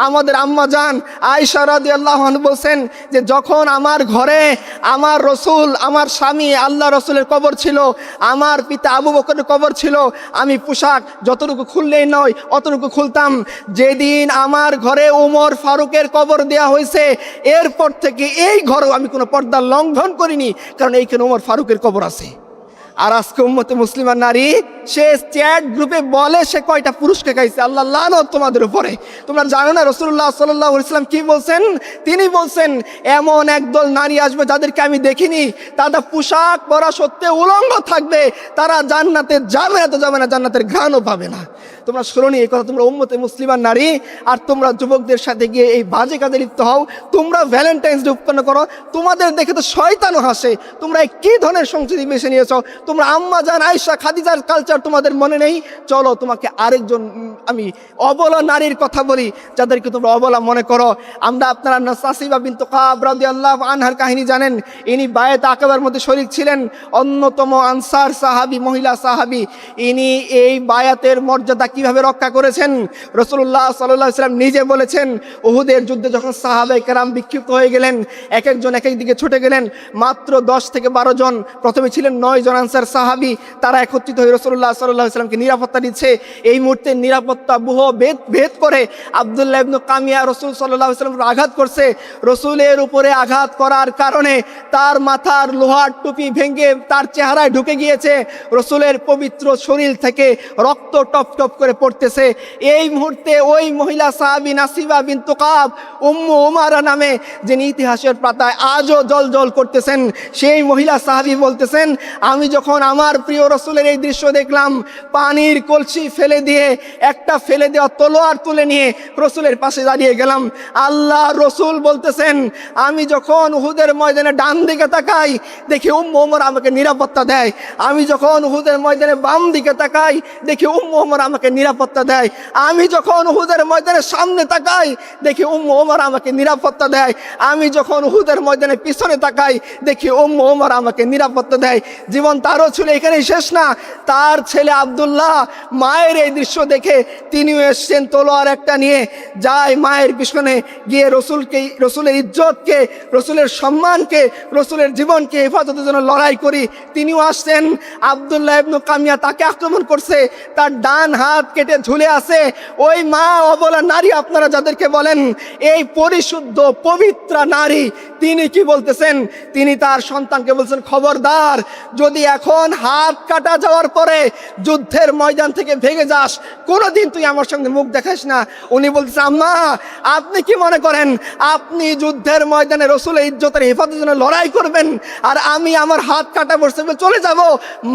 আমাদের আম্মা জান আয়েশা রাদিয়াল্লাহু আনহা বলছেন যে যখন আমার ঘরে আমার রসুল, আমার স্বামী আল্লাহ রসুলের কবর ছিল, আমার পিতা আবু বকরের কবর ছিল, আমি পোশাক যতটুকু খুললেই নয় অতটুকু খুলতাম। যেদিন আমার ঘরে ওমর ফারুকের কবর দেয়া হয়েছে, এরপর থেকে এই ঘরেও আমি কোনো পর্দা লঙ্ঘন করিনি, কারণ এইখানে ওমর ফারুকের কবর আছে। আর আজকে উম্মতে মুসলিমার নারী, সে চ্যাট গ্রুপে বলে সে কয়টা পুরুষকে খাইছে, আল্লাহ লানত তোমাদের উপরে। তোমরা জানো না রাসূলুল্লাহ সাল্লাল্লাহু আলাইহি ওয়াসাল্লাম কি বলছেন? তিনি বলছেন, এমন একদল নারী আসবে যাদেরকে আমি দেখিনি, তারা পোশাক পরা সত্ত্বেও উলঙ্গ থাকবে, তারা জান্নাতে যাবে না, তো যাবে না, জান্নাতের ঘ্রাণও পাবে না। তোমরা শুনোনি এই কথা? তোমরা উম্মতে মুসলিমার নারী, আর তোমরা যুবকদের সাথে গিয়ে এই বাজে কাজে লিপ্ত হও। তোমরা ভ্যালেন্টাইন্স ডে উৎপন্ন করো, তোমাদের দেখে তো শয়তানও হাসে। তোমরা কি ধরনের সংস্কৃতি বেছে নিয়েছ? তোমরা আম্মা জান আয়েশা খাদিজার কালচার তোমাদের মনে নেই? চলো তোমাকে আরেকজন আমি অবলা নারীর কথা বলি, যাদেরকে তোমরা অবলা মনে করো। আপনারা নাসিবা বিনতে কাব রাদিয়াল্লাহু আনহার কাহিনী জানেন। ইনি বায়াত আকাবার মধ্যে শরীক ছিলেন, অন্যতম আনসার সাহাবী, মহিলা সাহাবী। ইনি এই বায়াতের মর্যাদা কিভাবে রক্ষা করেছেন? রাসূলুল্লাহ সাল্লাল্লাহু আলাইহি ওয়াসাল্লাম নিজে বলেছেন, উহুদের যুদ্ধে যখন সাহাবায়ে কেরাম বিক্ষিপ্ত হয়ে গেলেন, এক একজন এক এক দিকে ছুটে গেলেন, মাত্র 10 থেকে 12 জন, প্রথমে ছিলেন 9 জন আনসার সাহাবী, তারা একত্রিত হয়ে রাসূলুল্লাহ সাল্লাল্লাহু আলাইহি ওয়াসাল্লামকে নিরাপত্তা দিচ্ছে। এই মুহূর্তে নিরাপত্তা ভেদ করে আব্দুল্লাহ ইবনে কামিয়া রাসূল সাল্লাল্লাহু আলাইহি ওয়াসাল্লামকে আঘাত করছে। রাসূলের উপরে আঘাত করার কারণে তার মাথার লোহার টুপি ভেঙে তার চেহারায় ঢুকে গিয়েছে। রাসূলের পবিত্র শরীর থেকে রক্ত টপ টপ করে পড়তেছে। এই মুহূর্তে ওই মহিলা সাহাবী নাসিবা বিনতে কাব, উম্মু উমারা নামে, যিনি ইতিহাসের পাতায় আজও জল করতেছেন, সেই মহিলা সাহাবী বলতেছেন, আমি যখন আমার প্রিয় রাসূলের এই দৃশ্য দেখলাম, পানির কলসি ফেলে দিয়ে একটা ফেলে দেওয়া তলোয়ার তুলে নিয়ে রাসূলের পাশে দাঁড়িয়ে গেলাম। আল্লাহ রাসূল বলতেছেন, আমি যখন উহুদের ময়দানে ডান দিকে তাকাই, দেখি উম্মু উমর আমাকে নিরাপত্তা দেয়। আমি যখন উহুদের ময়দানে বাম দিকে তাকাই, দেখি উম্মু উমর আমাকে নিরাপত্তা দেয়। আমি যখন উহুদের ময়দানে সামনে তাকাই, দেখি উম্মু উমর আমাকে নিরাপত্তা দেয়। আমি যখন উহুদের ময়দানে পিছনে তাকাই, দেখি উম্মু উমর আমাকে নিরাপত্তা দেয়। জীবন তারও ছিল এখানেই শেষ না। তার ছেলে আব্দুল্লাহ মায়ের এই দৃশ্য দেখে তিনিও এসছেন তলোয়ার একটা নিয়ে, যায় মায়ের পিছনে গিয়ে রসুলের ইজ্জতকে, রসুলের সম্মানকে, রসুলের জীবনকে হেফাজতের জন্য লড়াই করি। তিনিও আসছেন। আব্দুল্লাহ ইবনে কামিয়া তাকে আক্রমণ করছে, তার ডান হাত কেটে ঝুলে আছে। ওই মা অবলা নারী আপনারা যাদেরকে বলেন এই পরিশুদ্ধ পবিত্র নারী, তিনি কি বলতেছেন? তিনি তার সন্তানকে বলছেন, খবরদার, যদি এখন হাত কাটা যাওয়ার পরে যুদ্ধের ময়দান থেকে ভেগে যাস, কোনোদিন তুই আমার সঙ্গে মুখ দেখাস না। উনি বলতেছে, আম্মা আপনি কি মনে করেন আপনি যুদ্ধের ময়দানে রসুলের ইজ্জতের হেফাজতের জন্য লড়াই করবেন, আর আমি আমার হাত কাটা বসে চলে যাব?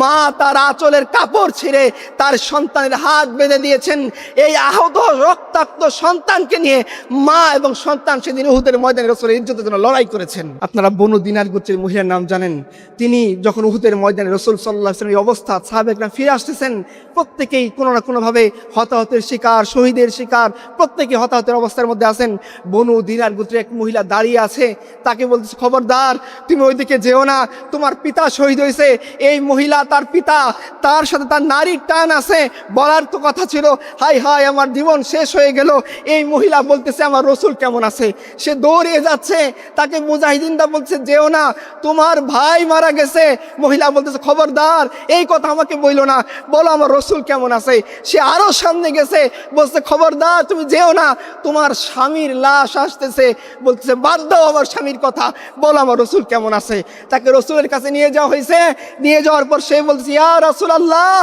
মা তার আঁচলের কাপড় ছিঁড়ে তার সন্তানের হাত বেঁধে দিয়েছেন। এই আহত রক্তাক্ত সন্তানকে নিয়ে মা এবং সন্তান সেদিন উহুদের ময়দানে রসুলের ইজ্জতের জন্য লড়াই করেছেন। আপনারা বনু দিনার গোত্রের মহিলার নাম জানেন। তিনি যখন উহুদের ময়দানে রাসূল সাল্লাল্লাহু আলাইহি ওয়াসাল্লাম এই অবস্থা, সাহাবায়ে ফিরে আসতেছেন, প্রত্যেকেই কোনো না কোনোভাবে হতাহতের শিকার, শহীদের শিকার, প্রত্যেকে হতাহতের অবস্থার মধ্যে আছেন। বনু দিনার গোত্রের এক মহিলা দাঁড়িয়ে আছে, তাকে বলতেছে খবরদার তুমি ওইদিকে যেও না, তোমার পিতা শহীদ হয়েছে। এই মহিলা তার পিতা, তার সাথে তার নারীর টান আছে, বলার তো কথা ছিল হাই হাই আমার জীবন শেষ হয়ে গেল। এই মহিলা বলতেছে আমার রসুল কেমন আছে, সে দৌড়িয়ে যাচ্ছে, তাকে মুজাহিদিনরা বলছে যেও না, তোমার ভাই মারা গেছে। মহিলা বলতেছে খবরদার এই কথা আমাকে বইলো না, বলো আমার রসুল কেমন আছে। সে আরো সামনে গেছে, বলছে খবরদার তুমি যেও না, তোমার স্বামীর লাশ আসতেছে। বলতেছে বাদ দাও আমার স্বামীর কথা, বলো আমার রসুল কেমন আছে। তাকে রসুলের কাছে নিয়ে যাওয়া হয়েছে। নিয়ে যাওয়ার পর সে বলছে ইয়া রাসূলুল্লাহ,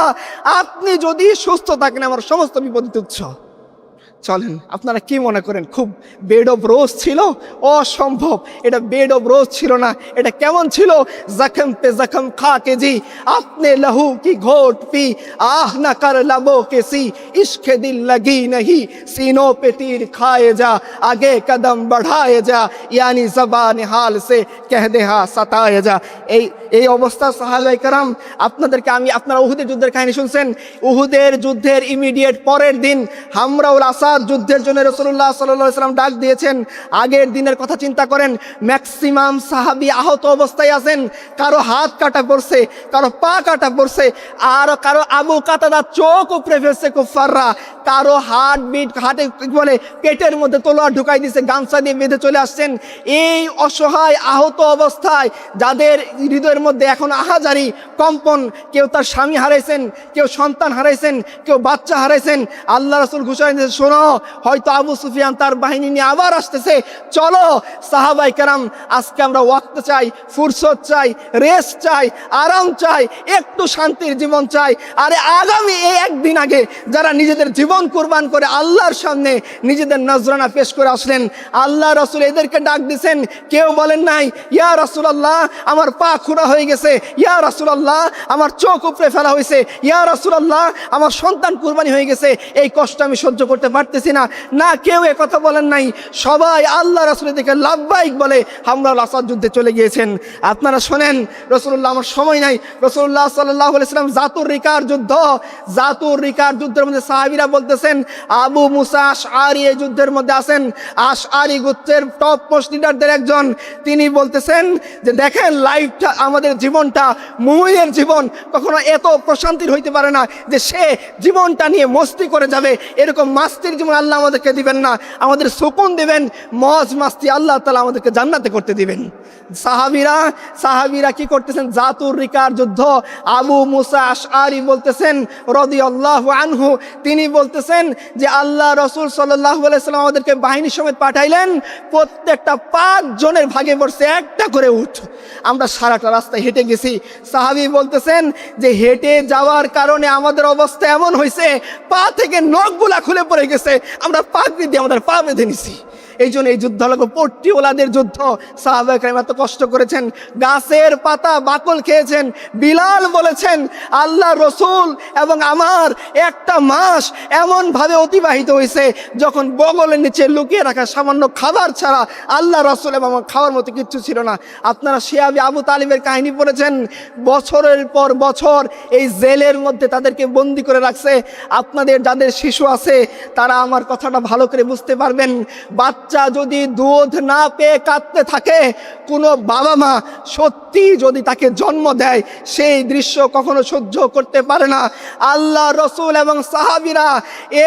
আপনি যদি সুস্থ থাকেন আমার সমস্ত বিপদ তুচ্ছ। চলেন, আপনারা কি মনে করেন খুব বেড অফ রোজ ছিল? অসম্ভব, এটা বেড অফ রোজ ছিল না। এটা কেমন ছিল? জখম পে জখম খা কে জি, আপনে লহু কি ঘোট পি, আহ না কর লবো কে সি, ইশকে দিল লাগি नहीं, सीनों पे तीर खाए जा, आगे कदम बढ़ाए जा, यानी जबान हाल से कह दे हा सताए जा। এই অবস্থা সাহাবায়ে কেরাম, আপনারা উহুদের যুদ্ধের কাহিনী শুনছেন। উহুদের যুদ্ধের ইমিডিয়েট পরের দিন হামরাউল আসাদ যুদ্ধের জন্য রাসূলুল্লাহ সাল্লাল্লাহু আলাইহি ওয়াসাল্লাম ডাক দিয়েছেন। আগের দিনের কথা চিন্তা করেন, ম্যাক্সিমাম সাহাবী আহত অবস্থায় আছেন, কারো হাত কাটা পড়ছে, কারো পা কাটা পড়ছে, আর কারো আবু কাতাদা চোখ উপড়ে ফেলছে কুফাররা, কারো হাটে কি বলে পেটের মধ্যে তলোয়ার ঢুকাই দিয়েছে, গামছা দিয়ে বেঁধে চলে আসছেন। এই অসহায় আহত অবস্থায় যাদের হৃদয়ের মধ্যে এখন আহাজারি কম্পন, কেউ তার স্বামী হারাইছেন, কেউ সন্তান হারাইছেন, কেউ বাচ্চা হারাইছেন, আল্লাহ রাসূল ঘোষণা দিয়েছেন শোনো, হয়তো আবু সুফিয়ান তার বাহিনী নিয়ে আবার আসতেছে, চলো সাহাবায়ে কেরাম আজকে আমরা ওয়াক্ত চাই, ফুরসত চাই, রেস্ট চাই, আরাম চাই, একটু শান্তির জীবন চাই। আরে আগামী এই একদিন আগে যারা নিজেদের জীবন কুরবান করে আল্লাহর সামনে নিজেদের নজরানা পেশ করে আসলেন, আল্লাহ রাসূল এদেরকে ডাক দিয়েছেন। কেউ বলেন নাই ইয়া রাসূলুল্লাহ আমার পা খুঁড়া হয়ে গেছে, ইয়া রাসূলুল্লাহ আমার চোখ উপড়ে ফেলা হয়েছে, ইয়া রাসূলুল্লাহ আমার সন্তান কুরবানি হয়ে গেছে, এই কষ্ট আমি সহ্য করতে পারতেছি না। না, কেউ এ কথা বলেন নাই। সবাই আল্লাহ রাসূলের দিকে লাব্বাইক বলে হামরাউল আসাদ যুদ্ধে চলে গিয়েছেন। আপনারা শোনেন, রাসূলুল্লাহ আমার সময় নাই, রাসূলুল্লাহ সাল্লাল্লাহু আলাইহি ওয়াসাল্লাম জাতুর রিকার যুদ্ধের মধ্যে সাহাবীরা বলতেছেন আবু মুসা আশআরী এই যুদ্ধের মধ্যে আছেন, আশআরী গোত্রের টপ মোস্ট লিডারদের একজন। তিনি বলতেছেন যে দেখেন লাইফটা, আমাদের জীবনটা, মুমিনের জীবন কখনো এত প্রশান্তির হইতে পারে না যে সে জীবনটা নিয়ে মস্তি করে যাবে। এরকম মাস্তির জীবন আল্লাহ আমাদেরকে দিবেন না, আমাদের সুকুন দিবেন, মজ মাস্তি আল্লাহ তাআলা আমাদেরকে জান্নাতে করতে দিবেন। সাহাবীরা কি করতেছেন? জাতুর রিকার যুদ্ধ। আবু মুসা আশআরী বলতেছেন রাদিয়াল্লাহু আনহু, তিনি বলতেছেন যে আল্লাহ রাসূল সাল্লাল্লাহু আলাইহি ওয়াসাল্লাম আমাদেরকে বাহিনী সমেত পাঠাইলেন, প্রত্যেকটা 5 জনের ভাগে পড়ছে একটা করে উট। আমরা সারাটা রাস্তায় হেঁটে গেছি। সাহাবী বলতেছেন যে হেঁটে যাওয়ার কারণে আমাদের অবস্থা এমন হয়েছে, পা থেকে নখগুলা খুলে পড়ে গেছে, আমরা পাগড়ি দিয়ে আমাদের পা বেঁধে নিছি। এই জন্য এই যুদ্ধ হলো পট্টিওয়ালাদের যুদ্ধ। সাহাবায়ে কেরাম এত কষ্ট করেছেন, গাছের পাতা বাকল খেয়েছেন। বিলাল বলেছেন আল্লাহ রসুল এবং আমার একটা মাস এমনভাবে অতিবাহিত হয়েছে যখন বগলের নিচে লুকিয়ে রাখা সামান্য খাবার ছাড়া আল্লাহ রসুল এবং আমার খাওয়ার মতো কিচ্ছু ছিল না। আপনারা শিয়াবি আবু তালিবের কাহিনী পড়েছেন, বছরের পর বছর এই জেলের মধ্যে তাদেরকে বন্দি করে রাখছে। আপনাদের যাদের শিশু আছে তারা আমার কথাটা ভালো করে বুঝতে পারবেন। বাচ্চা যদি দুধ না পেয়ে কাঁদতে থাকে, কোনো বাবা মা সত্যি যদি তাকে জন্ম দেয় সেই দৃশ্য কখনো সহ্য করতে পারে না। আল্লাহ রসুল এবং সাহাবীরা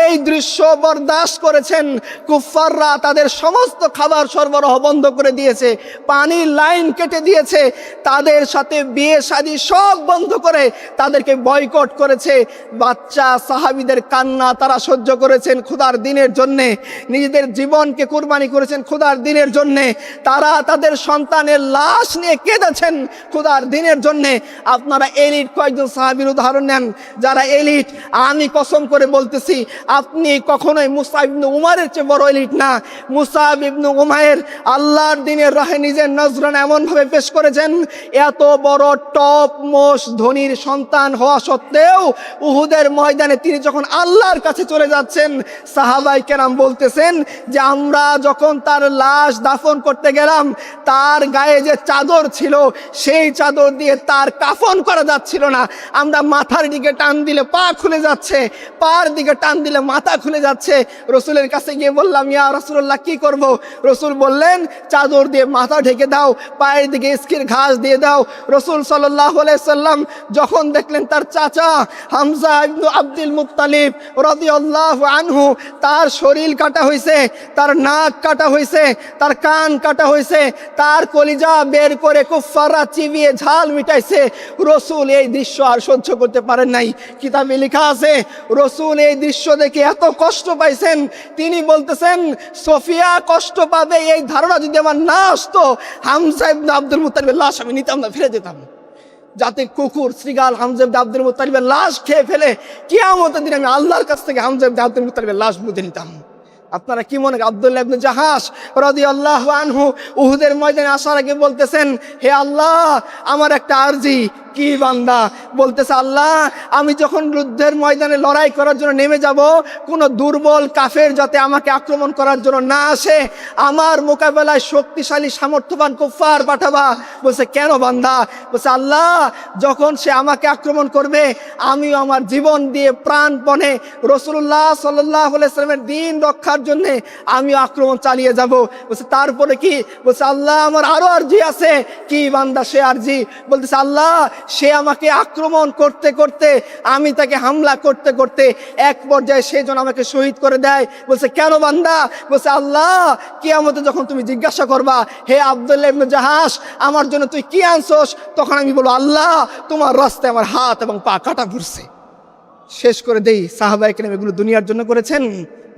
এই দৃশ্য বরদাস্ত করেছেন। কুফাররা তাদের সমস্ত খাবার সরবরাহ বন্ধ করে দিয়েছে, পানির লাইন কেটে দিয়েছে, তাদের সাথে বিয়ে শাদী সব বন্ধ করে তাদেরকে বয়কট করেছে। বাচ্চা সাহাবীদের কান্না তারা সহ্য করেছেন খোদার দিনের জন্যে, নিজেদের জীবনকে কুরবানি করেছেন খোদার দিনের জন্যে। তারা তাদের সন্তানের লাশ নিয়ে কেঁদেছেন খোদার দিনের জন্যে। আপনারা এলিট কয়েকজন সাহাবীর উদাহরণ নেন যারা এলিট। আমি কসম করে বলতেছি আপনি কখনোই মুসাব ইবনে উমারের চেয়ে বড় এলিট না। মুসাব ইবনে উমাইর আল্লাহর দিনের রাহে নিজের নজরানা এমনভাবে পেশ করেছেন, এত বড় টপ মোস্ট ধনীর সন্তান হওয়া সত্ত্বেও উহুদের ময়দানে তিনি যখন আল্লাহর কাছে চলে যাচ্ছেন, সাহাবায়ে কেরাম বলতেছেন যে আমরা যখন তার লাশ দাফন করতে গেলাম, তার গায়ে যে চাদর ছিল সেই চাদর দিয়ে তার কাফন করা যাচ্ছিল না। আমরা মাথার দিকে টান দিলে পা খুলে যাচ্ছে, পার দিকে টান দিলে মাথা খুলে যাচ্ছে। রসুলের কাছে গিয়ে বললাম, ইয়া রাসূলুল্লাহ কি করব? রসুল বললেন, চাদর দিয়ে মাথা ঢেকে দাও, পায়ের দিকে ইস্কির ঘাস দিয়ে দাও। রসুল সাল্লাল্লাহু আলাইহি সাল্লাম যখন দেখলেন তার চাচা হামজা ইবনে আব্দুল মুত্তালিব রাদিয়াল্লাহু আনহু তার শরীর কাটা হয়েছে, তার নাক কাটা হয়েছে, তার কান কাটা হয়েছে, তার কলিজা বের করে কুফাররা চিবিয়ে ঝাল মিটাইছে, রসুল এই দৃশ্য আর সহ্য করতে পারেন নাই। কিতাবে লেখা আছে রসুল এই দৃশ্য দেখে এত কষ্ট পাইছেন, তিনি বলতেছেন সোফিয়া কষ্ট পাবে এই ধারণা যদি আমার না আসতো, হামজা ইবনে আব্দুল মুত্তালিবের লাশ আমি নিতাম না, ফিরে যেতাম, যাতে কুকুর শ্রীগাল হামজা ইবনে আব্দুল মুত্তালিবের লাশ খেয়ে ফেলে কিয়ামতের দিন আমি আল্লাহর কাছ থেকে হামজা ইবনে আব্দুল মুত্তালিবের লাশ বুঝে নিতাম। আপনারা কি মনে করেন? আব্দুল্লাহ ইবনে জাহাশ রাদিয়াল্লাহু আনহু উহুদের ময়দানে আসার আগে বলতেছেন, হে আল্লাহ আমার একটা আরজি। কি বান্দা বলতেছে, আল্লাহ আমি যখন যুদ্ধের ময়দানে লড়াই করার জন্য নেমে যাব, কোনো দুর্বল কাফের যাতে আমাকে আক্রমণ করার জন্য না আসে, আমার মোকাবেলায় শক্তিশালী সামর্থ্যবান কুফার পাঠাবা। বলছে কেন বান্দা? বলছে আল্লাহ যখন সে আমাকে আক্রমণ করবে আমিও আমার জীবন দিয়ে প্রাণপণে রাসূলুল্লাহ সাল্লাল্লাহু আলাইহি ওয়াসাল্লামের দ্বীন রক্ষার জন্য আমিও আক্রমণ চালিয়ে যাব। বলছে তারপরে কি? বলছে আল্লাহ আমার আরো আরজি আছে। কি বান্দা সে আরজি? বলতেছে আল্লাহ সে আমাকে আক্রমণ করতে করতে আমি তাকে হামলা করতে করতে এক পর্যায়ে সে যেন আমাকে শহীদ করে দেয়। বলছে কেন বান্দা? বলছে আল্লাহ কিয়ামতে যখন তুমি জিজ্ঞাসা করবা, হে আব্দুল্লাহ ইবনে জাহাশ আমার জন্য তুই কি আনছস, তখন আমি বলবো আল্লাহ তোমার রাস্তায় আমার হাত এবং পা কাটা পড়ছে। শেষ করে দেই, সাহাবায়ে কেরাম এগুলো দুনিয়ার জন্য করেছেন,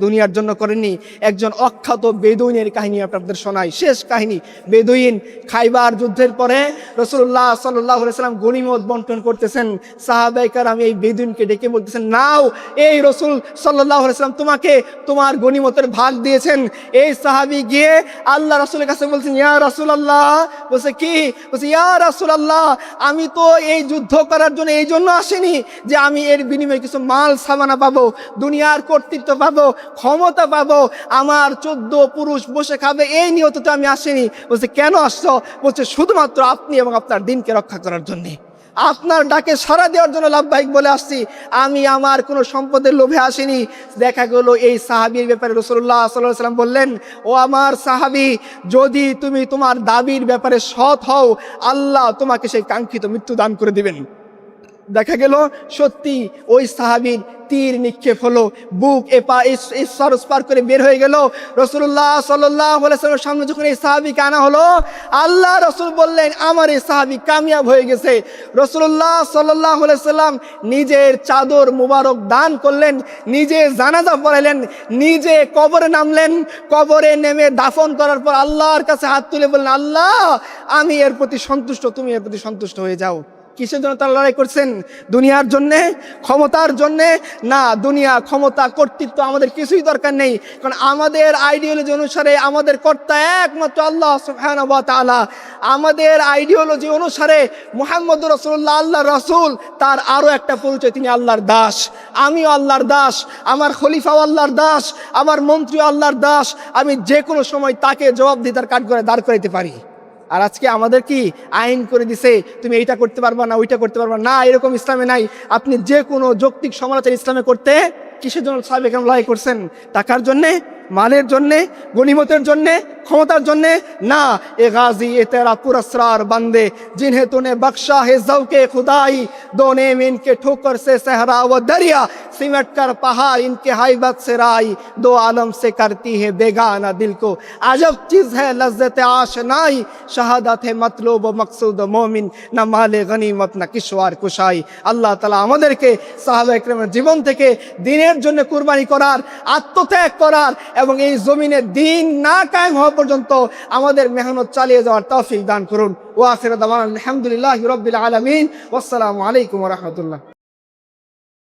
দুনিয়ার জন্য করেননি। একজন অখ্যাত বেদুইনের কাহিনী আপনাদের শোনাই, শেষ কাহিনী। বেদুইন খাইবার যুদ্ধের পরে রাসূলুল্লাহ সাল্লাল্লাহু আলাইহি ওয়াসাল্লাম গনিমত বন্টন করতেছেন, সাহাবায়ে কেরাম এই বেদুইনকে ডেকে বলতেছেন, নাও এই রাসূল সাল্লাল্লাহু আলাইহি ওয়াসাল্লাম তোমাকে তোমার গনিমতের ভাগ দিয়েছেন। এই সাহাবী গিয়ে আল্লাহ রাসূলের কাছে বলছেন, ইয়া রাসূলুল্লাহ। বলছে কি? বলছে ইয়া রাসূলুল্লাহ আমি তো এই যুদ্ধ করার জন্য এই জন্য আসিনি যে আমি এর বিনিময়ে কিছু মাল সামানা পাবো, দুনিয়ার কর্তৃত্ব পাবো, ক্ষমতা পাবো, আমার 14 পুরুষ বসে খাবে, এই নিয়তে তো আমি আসিনি। বলছে কেন আসছো? বলছে শুধুমাত্র আপনি এবং আপনার দিনকে রক্ষা করার জন্যে, আপনার ডাকে সাড়া দেওয়ার জন্য লাভবাহিক বলে আসছি, আমি আমার কোনো সম্পদের লোভে আসিনি। দেখা গেল এই সাহাবীর ব্যাপারে রাসূলুল্লাহ সাল্লাল্লাহু আলাইহি ওয়াসাল্লাম বললেন, ও আমার সাহাবী যদি তুমি তোমার দাবির ব্যাপারে সৎ হও আল্লাহ তোমাকে সেই কাঙ্ক্ষিত মৃত্যু দান করে দিবেন। দেখা গেল সত্যি ওই সাহাবীর তীর নিক্ষেপ হলো, বুক পার করে বের হয়ে গেল। রাসূলুল্লাহ সাল্লাল্লাহু আলাইহি ওয়াসাল্লামের সামনে যখন এই সাহাবীকে আনা হলো, আল্লাহ রাসূল বললেন আমার এই সাহাবী কামিয়াব হয়ে গেছে। রাসূলুল্লাহ সাল্লাল্লাহু আলাইহি ওয়াসাল্লাম নিজের চাদর মুবারক দান করলেন, নিজে জানাজা পড়ালেন, নিজে কবরে নামলেন, কবরে নেমে দাফন করার পর আল্লাহর কাছে হাত তুলে বললেন, আল্লাহ আমি এর প্রতি সন্তুষ্ট, তুমি এর প্রতি সন্তুষ্ট হয়ে যাও। কিসের জন্য তারা লড়াই করছেন? দুনিয়ার জন্যে, ক্ষমতার জন্যে না। দুনিয়া, ক্ষমতা, কর্তৃত্ব আমাদের কিছুই দরকার নেই, কারণ আমাদের আইডিওলজি অনুসারে আমাদের কর্তা একমাত্র আল্লাহ সুবহানাহু ওয়া তাআলা। আমাদের আইডিওলজি অনুসারে মুহাম্মদুর রাসূলুল্লাহ আল্লাহর রাসূল, তার আরও একটা পরিচয় তিনি আল্লাহর দাস। আমিও আল্লাহর দাস, আমার খলিফাও আল্লাহর দাস, আমার মন্ত্রীও আল্লাহর দাস। আমি যে কোনো সময় তাকে জবাবদিহিতার কাঠগড়ায় দাঁড় করাইতে পারি। আর আজকে আমাদের কি আইন করে দিছে, তুমি এইটা করতে পারবা না, ওইটা করতে পারবা না, এরকম ইসলামে নাই। আপনি যে কোনো যৌক্তিক সমালোচনা ইসলামে করতে কিসের জন্য সাহাবায়ে কেরাম লড়াই করছেন? টাকার জন্যে, মালের জন্যে, গনিমতের জন্যে, ক্ষমতার জন্যে না। এ গাজী এ তেরা পুরস্রার বান্দে जिन्हें तूने बख्शा है ज़ौक़े खुदाई, दोने में इनके ठोकर से सहरा व दरिया, सिमट कर पहाड़ इनके हाइबत से राई, दो आलम से करती है बेगाना दिल को अजब चीज़ है लज्जत आशनाई, शहादत है मतलूब व मकसूद मोमिन, न माले गनीमत न किश्वार कुशाई। আল্লাহ তাআলা আমাদেরকে সাহাবায়ে কেরামের জীবন থেকে দ্বীনের জন্য কুরবানি করার, আত্মত্যাগ করার এবং এই জমিনে দ্বীন না কায়েম হওয়া পর্যন্ত আমাদের মেহনত চালিয়ে যাওয়ার তৌফিক দান করুন। ওয়া আখিরু দাওয়ানা আলহামদুলিল্লাহি রাব্বিল আলামিন। ওয়াসসালামু আলাইকুম ওয়া রাহমাতুল্লাহ।